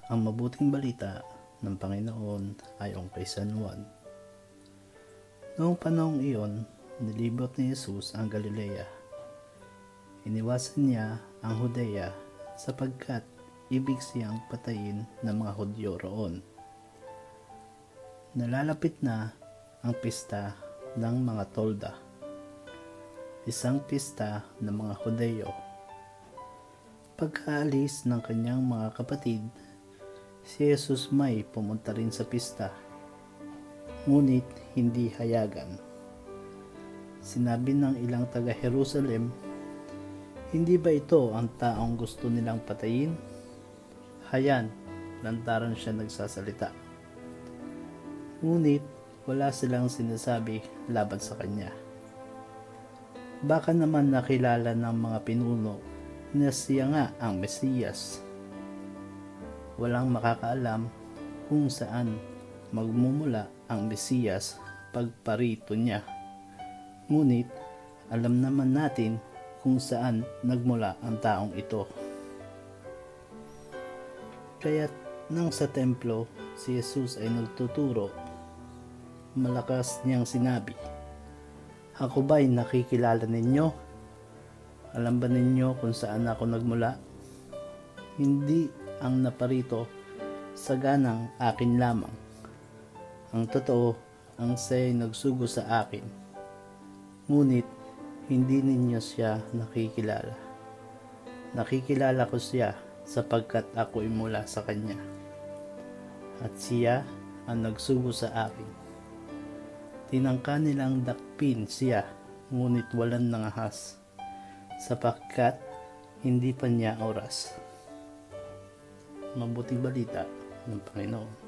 Ang mabuting balita ng Panginoon ayon kay San Juan. Noong panahong iyon, nilibot ni Jesus ang Galilea. Iniwasan niya ang Judea sapagkat ibig siyang patayin ng mga Hudyo roon. Nalalapit na ang pista ng mga tolda, isang pista ng mga Hudyo. Pagkaalis ng kanyang mga kapatid, si Jesus may pumunta rin sa pista, ngunit hindi hayagan. Sinabi ng ilang taga-Jerusalem, "Hindi ba ito ang taong gusto nilang patayin?" Hayan, lantaran siya nagsasalita. Ngunit wala silang sinasabi laban sa kanya. Baka naman nakilala ng mga pinuno na siya nga ang Mesiyas. Walang makakaalam kung saan magmumula ang Mesiyas pagparito niya. Ngunit alam naman natin kung saan nagmula ang taong ito. Kaya't nang sa templo si Jesus ay nagtuturo, malakas niyang sinabi, "Ako ba'y nakikilala ninyo? Alam ba ninyo kung saan ako nagmula? Hindi ang naparito sa ganang akin lamang. Ang totoo, ang siya'y nagsugo sa akin. Ngunit hindi ninyo siya nakikilala. Nakikilala ko siya sapagkat ako'y mula sa kanya. At siya ang nagsugo sa akin. Tinangka nilang dakpin siya, ngunit walang nangahas, sapagkat hindi pa niya oras." Mabuting balita ng Panginoon.